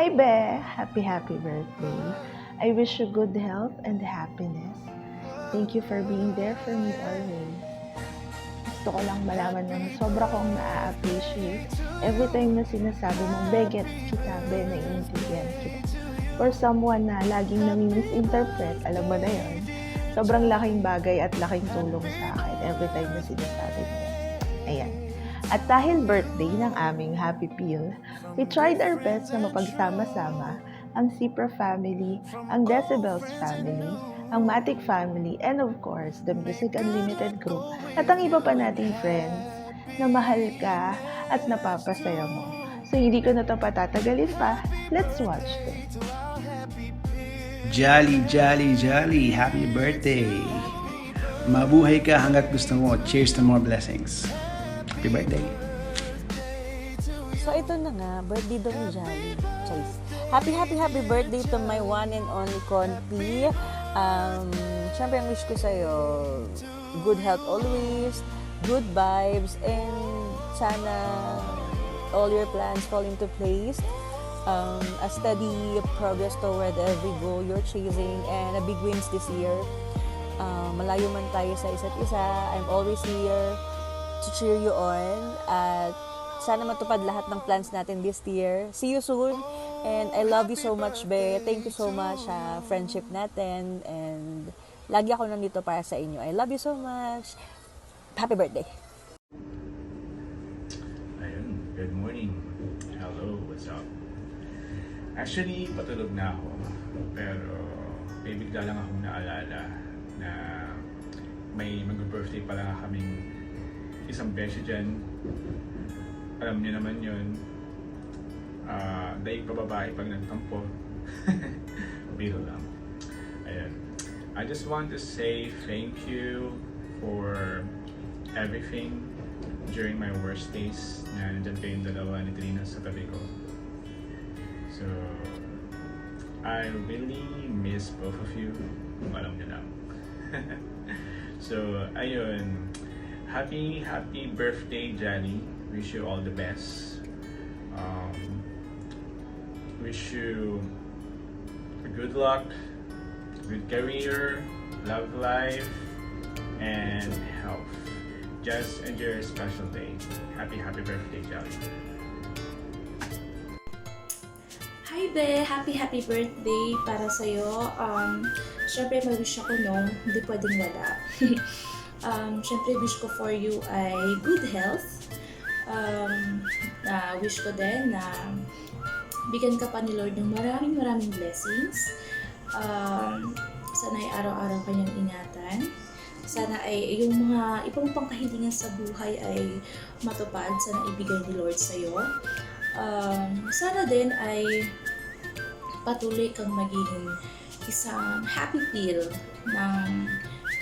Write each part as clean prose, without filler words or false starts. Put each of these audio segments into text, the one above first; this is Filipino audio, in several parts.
Hi Be! Happy birthday. I wish you good health and happiness. Thank you for being there for me always. Gusto ko lang malaman na sobra kong na-appreciate every time na sinasabi mong, Be, gets kita, Be, naiintindihan kita. For someone na laging nami-misinterpret, alam mo na yon, sobrang laking bagay at laking tulong sa akin every time na sinasabi mo. Ayan. At dahil birthday ng aming Happy Peel, we tried our best na mapagsama-sama ang Cipra family, ang Decibels family, ang Matic family, and of course, the Music Unlimited group at ang iba pa nating friends na mahal ka at napapasaya mo. So hindi ko na ito patatagalin pa. Let's watch this. Jolly, jolly, jolly. Happy birthday. Mabuhay ka hanggat gusto mo. Cheers to more blessings. Happy birthday. So ito na nga, birthday daw ni Jolly. Choice. Happy birthday to my one and only Conpi. Siyempre, ang wish ko sa'yo, good health always, good vibes, and sana all your plans fall into place. A steady progress toward every goal you're chasing, and a big wins this year. Malayo man tayo sa isa't isa, I'm always here to cheer you on, at sana matupad lahat ng plans natin this year. See you soon, and I love you so much, Be. Thank you so much sa friendship natin, and lagi ako nandito para sa inyo. I love you so much. Happy birthday. Ayun, good morning. Hello, what's up? Actually, patulog na ako, pero may bigla lang akong naalala na may mag-birthday pala kaming isang beshi dyan. Alam niyo naman yun. Daig pa babae pag nagtampo. Biro lang. Ayan. I just want to say thank you for everything during my worst days na nandyan kayong dalawa ni Trina sa tabi ko. So, I really miss both of you. Kung alam niyo lang. So, ayun. Happy birthday, Jolly. Wish you all the best. Wish you good luck, good career, love life, and health. Just enjoy your special day. Happy birthday, Jolly. Hi Be! Happy birthday para sa'yo. Siyempre mag-wish ako hindi pwedeng wala. Siyempre wish ko for you ay good health. Wish ko din na bigyan ka pa ni Lord ng maraming blessings. Sana ay araw-araw kanyang ingatan. Sana ay yung mga ibang pangkahilingan sa buhay ay matupad. Sana ibigay ni Lord sa'yo. Sana din ay patuloy kang maging isang happy peel ng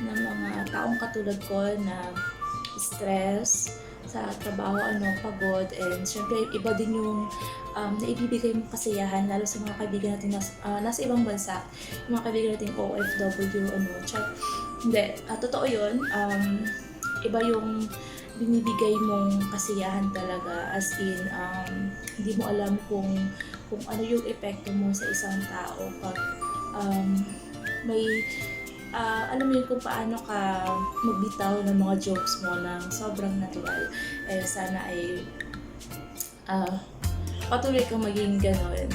mga taong katulad ko na stress sa trabaho, pagod, and syempre iba din yung naibibigay mong kasiyahan lalo sa mga kaibigan natin nasa ibang bansa, yung mga kaibigan natin OFW, hindi, totoo yun, iba yung binibigay mong kasiyahan talaga, as in, hindi mo alam kung ano yung epekto mo sa isang tao pag may alam mo yun kung paano ka magbitaw ng mga jokes mo ng sobrang natural. Sana ay patuloy kang maging gano'n.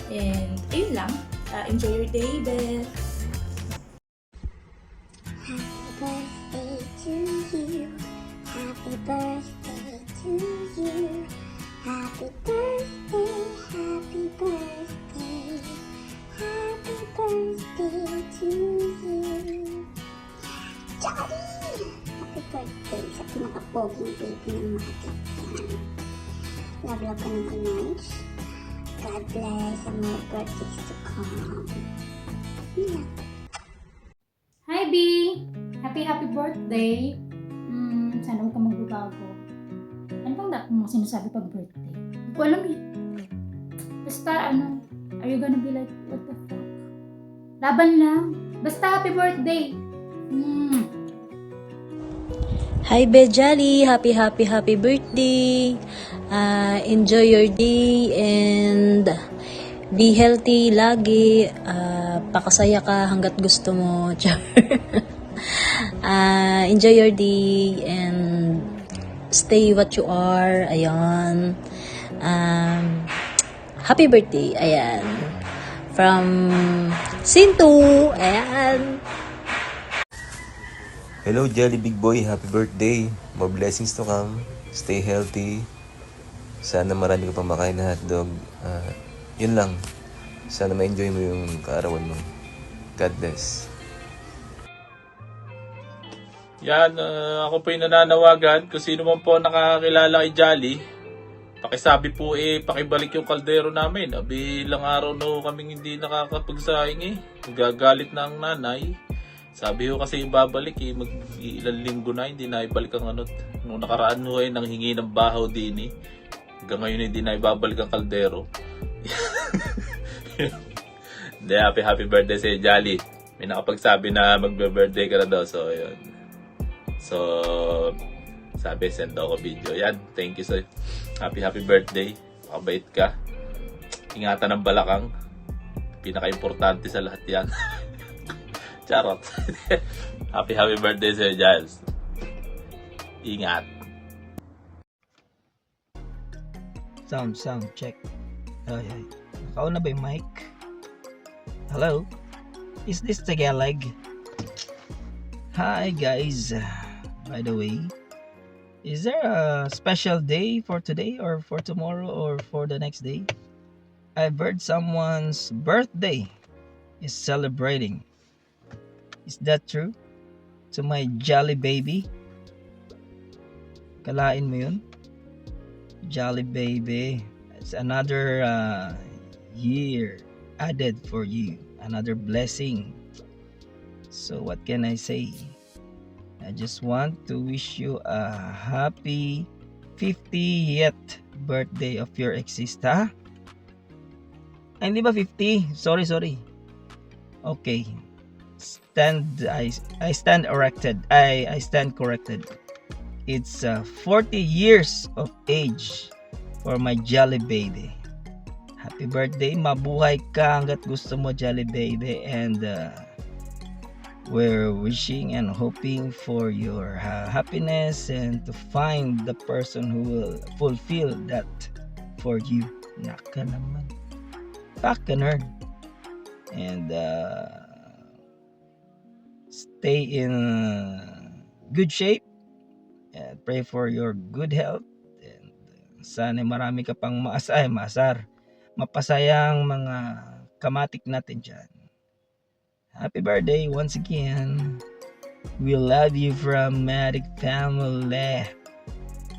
And ayun lang. Enjoy your day, Beth! Happy birthday to you. Happy birthday, happy birthday. Happy birthday to you. Jolly! Happy birthday sa pinaka-poging baby ng Matic yan. Love ka ng much. God bless and more birthdays to come. Yeah. Hi B! Happy birthday! Sana huwag ka magbabago. Ano bang dapat mo sinasabi pag birthday? Hindi ko alam eh. Basta are you gonna be like, what the fuck? Laban lang. Basta happy birthday! Hi Be Jolly! Happy birthday! Enjoy your day and be healthy lagi. Pakasaya ka hanggat gusto mo. Char. Enjoy your day and stay what you are. Ayan. Happy birthday. Ayan. From Sintu. Ayan. Hello, Jelly Big Boy. Happy birthday. More blessings to come. Stay healthy. Sana marami ka pang makain na hotdog. Yun lang. Sana ma-enjoy mo yung kaarawan mo. God bless. Yan, ako po yung nananawagan. Kung sino man po nakakilala kay Jolly, pakisabi po pakibalik yung kaldero namin. Ilang araw na kaming hindi nakakapagsaing Gagalit na ang nanay. Sabi ko kasi ibabalik mag-ilang linggo na, hindi na ibalik ang ano. Nung nakaraan ho nanghingi ng bahaw din Hanggang ngayon hindi na ibabalik ang kaldero. Hindi, happy birthday sa Jolly. May nakapagsabi na magbe-birthday ka na daw. So, yun. So, sabi, send daw ko video. Yan, thank you sir. Happy birthday. Makabait ka. Ingatan ng balakang. Pinaka-importante sa lahat yan. Charot. happy birthday sir Giles. Ingat. Sound, check. Ay. Nakauna ba yung mic? Hello? Is this Tagalog? Hi guys. By the way, is there a special day for today or for tomorrow or for the next day? I've heard someone's birthday is celebrating. Is that true? To my Jolly baby? Kalain mo yun? Jolly baby. It's another year added for you. Another blessing. So what can I say? I just want to wish you a happy 50th birthday of your exista. Ay, hindi ba 50? Sorry. Okay. I stand erected. I stand corrected. It's 40 years of age for my Jolly baby. Happy birthday. Mabuhay ka hanggat gusto mo, Jolly baby. And we're wishing and hoping for your happiness and to find the person who will fulfill that for you. Naka naman. Back and earn. And stay in good shape. And pray for your good health. And sana marami ka pang mapasayang mga kamatik natin dyan. Happy birthday once again. We love you from Matic family.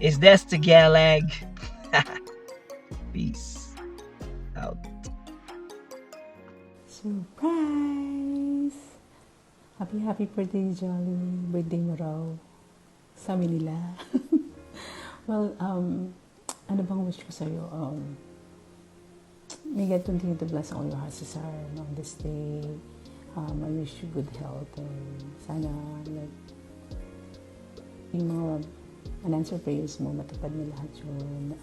Is this Tagalog? Peace out. Surprise! Happy birthday, Jolly. Birthday mo raw. Sa Manila. Well, ano bang wish ko sa'yo? May God continue to bless all your hearts, Cesar, on this day. I wish you good health and sana like yung mga unanswered prayers mo, matupad na lahat yun.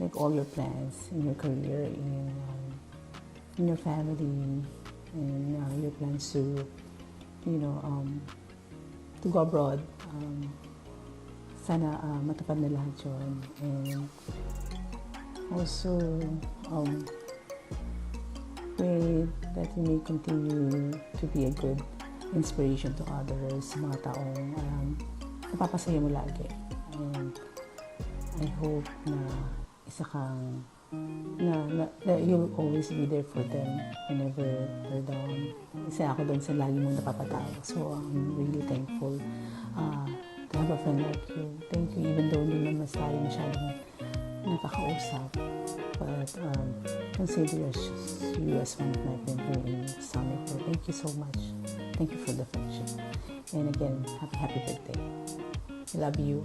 Like all your plans in your career, in your family, and your plans to, to go abroad. Sana matupad na lahat yun. And also, pray that you may continue to be a good inspiration to others, mga taong napapasaya mo lagi. And I hope na isa kang that you'll always be there for them whenever they're down. Isa ako doon sa lagi mong napapatawa. So I'm really thankful to have a friend like you. Thank you, even though hindi naman tayo masyadong nakakausap. But consider you as one of my friends here in Summit. Thank you so much. Thank you for the friendship. And again, happy birthday. I love you.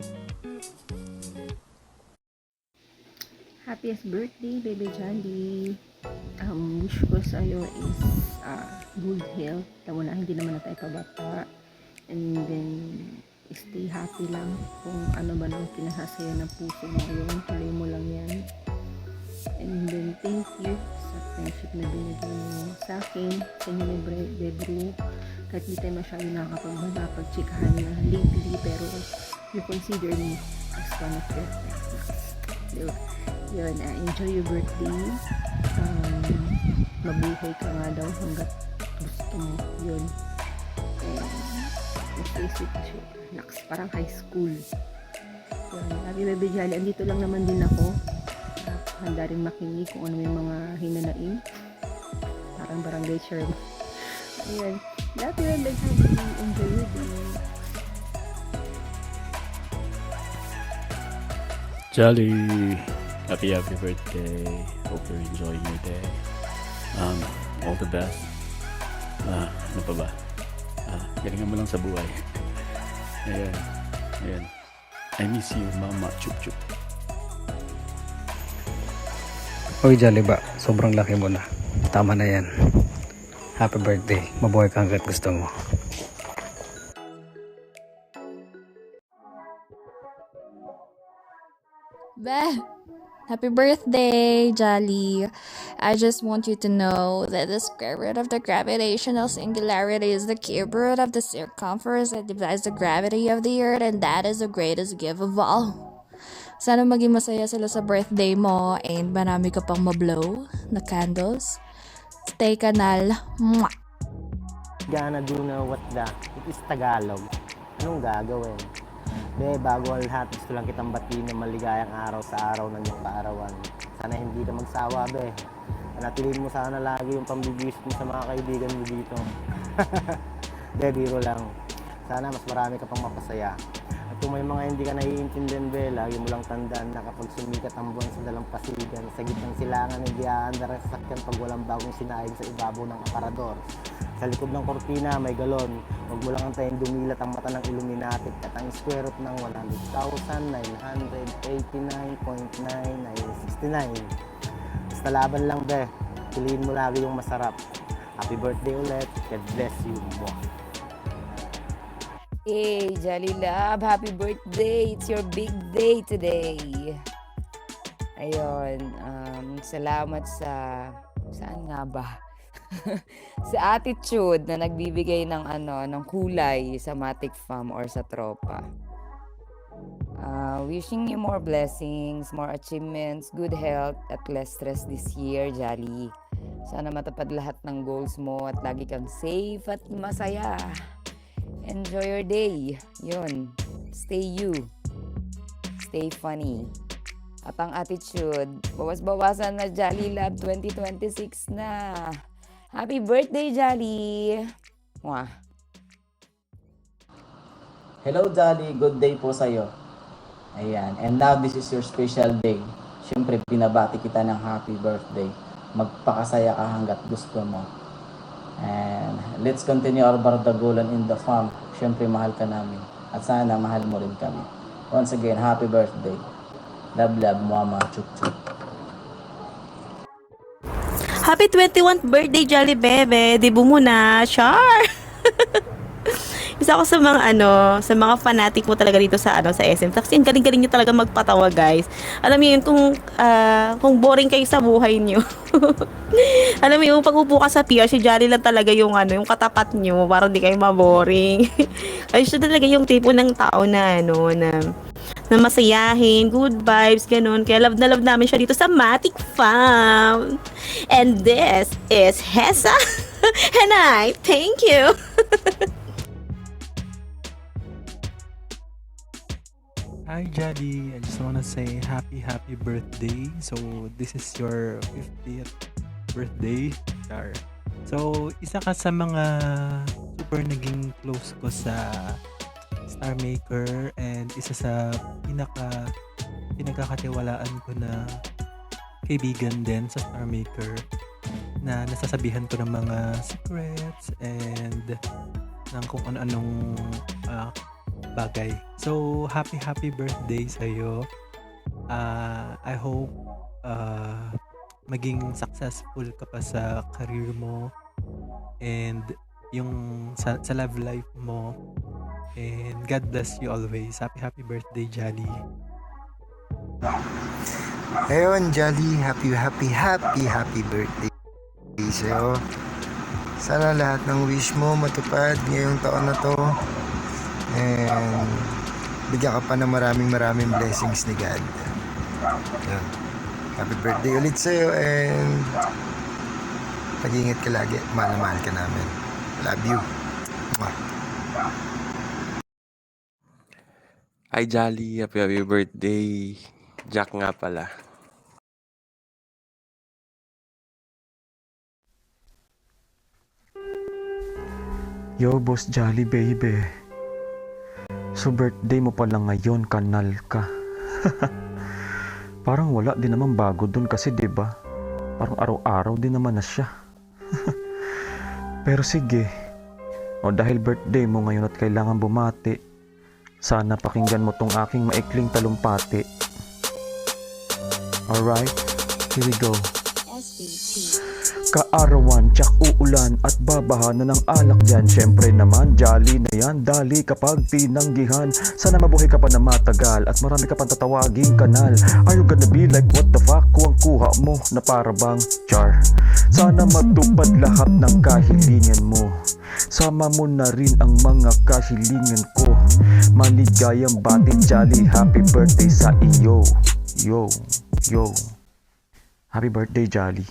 Happiest birthday, baby Jolly. Wish ko sa iyo is good health. Lalo na hindi naman na tayo kabata. And then, stay happy lang. Kung ano ba nang pinasasaya ng puso mo, yun, tuloy mo lang yan. And then, thank you sa friendship na binigay mo sa akin, sa inyo ni Bebru. Kahit di tayo masyado nakapag-chikahan na lately, pero you consider me as one of your friends. Diba? Yun, enjoy your birthday. Mabuhay ka nga daw hanggat gusto mo. Yun. And stay sweet siya. Naks, parang high school. Yun, Happy Baby Jolly. Andito lang naman din ako. Handa rin makinig kung ano yung mga hinanain. Parang barangay Sherman. Ayan. Love you and enjoy your day. Jolly, happy birthday. Hope you're enjoying your day. All the best. Ano pa ba? Galingan mo lang sa buhay. Ayan. I miss you, Mama. Chup chup. Oy, Jolly ba? Sobrang laki mo na. Tama na yan. Happy birthday. Mabuhay ka hanggat gusto mo. Beh, happy birthday, Jolly. I just want you to know that the square root of the gravitational singularity is the cube root of the circumference that divides the gravity of the earth, and that is the greatest gift of all. Sana maging masaya sila sa birthday mo and marami ka pang mablow na candles. Stay kanal. Mwah! Gonna do know what the, it is Tagalog. Anong gagawin? Bago ang lahat, gusto lang kitang batiin ng maligayang araw sa araw ng iyong kaarawan. Sana hindi ka magsawa, be. Panatiliin mo sana lagi yung pambibis mo sa mga kaibigan mo dito. Biro lang. Sana mas marami ka pang mapasaya. At kung may mga hindi ka naiintindihan, be, lagi mo lang tandaan na kapag sumikat ang buwan sa dalampasigan, sa gitnang silangan, hindi aandar ang sasakyan pag walang bagong sinaing sa ibabaw ng aparador. Sa likod ng kortina may galon. Huwag mo lang antayin dumilat ang mata ng Illuminati at ang square root ng 100,989.9969. Basta laban lang, be. Piliin mo lagi yung masarap. Happy birthday ulit. God bless you. Hey, Jolly Love, happy birthday! It's your big day today. Ayun, salamat sa... Saan nga ba? Sa attitude na nagbibigay ng ng kulay sa Matic Fam or sa tropa. Wishing you more blessings, more achievements, good health, at less stress this year, Jolly. Sana matupad lahat ng goals mo at lagi kang safe at masaya. Enjoy your day. Yun. Stay you. Stay funny. At ang attitude, bawas-bawasan na, Jolly Lab 2026 na. Happy birthday, Jolly! Mwah! Hello, Jolly. Good day po sa'yo. Ayan. And now, this is your special day. Siyempre, pinabati kita ng happy birthday. Magpakasaya ka hanggat gusto mo. And let's continue our bardagulan in the farm. Siyempre, mahal ka namin. At sana, mahal mo rin kami. Once again, happy birthday. Love, love, mama, chup, chup. Happy 21st birthday, Jolly Bebe. Dibu mo na, Char. Isa ako sa mga sa mga fanatic mo talaga dito sa sa SM. Kasi ang galing-galing niyo talaga magpatawa, guys. Alam niyo yun, kung boring kayo sa buhay niyo. Alam mo yung pag-upo ka sa PR, si Jolly lang talaga yung yung katapat niyo para hindi kayo maboring. Ay, siya talaga yung tipo ng tao na na masayahin, good vibes, ganun. Kaya love na love namin siya dito sa Matic Fam. And this is Hessa. And I thank you. Hi Jolly, I just wanna say happy birthday. So this is your 50th birthday. So isa ka sa mga super naging close ko sa Star Maker and isa sa pinagkakatiwalaan ko na kaibigan din sa Star Maker na nasasabihan ko ng mga secrets and ng kung ano-anong bagay. So happy birthday sa'yo. I hope maging successful ka pa sa career mo and yung sa love life mo. And God bless you always. Happy birthday, Jolly. Ayun, Jolly, happy birthday sa'yo. Sana lahat ng wish mo matupad ngayong taon na to. And bigyan ka pa ng maraming blessings ni God. Ayun. Happy birthday ulit sa'yo and mag-ingat ka lagi. Mahal na mahal ka namin. Love you. Mwah. Hi Jolly, happy birthday. Jack nga pala. Yo, Boss Jolly baby. So birthday mo pala ngayon, kanal ka. Parang wala din naman bago dun kasi 'di ba? Parang araw-araw din naman na siya. Pero sige. O dahil birthday mo ngayon at kailangan bumati, sana pakinggan mo tong aking maikling talumpati. Alright, here we go. Kaarawan, tsak uulan at babaha na ng alak dyan. Syempre naman, Jolly na yan, dali kapag tinanggihan. Sana mabuhay ka pa na matagal at marami ka pang tatawaging kanal. Are you gonna be like what the fuck? Kuwang-kuha mo na para bang char. Sana matupad lahat ng kahilingan mo. Sama mo na rin ang mga kahilingan ko. Maligayang bati, Jolly, happy birthday sa iyo. Yo. Happy birthday, Jolly.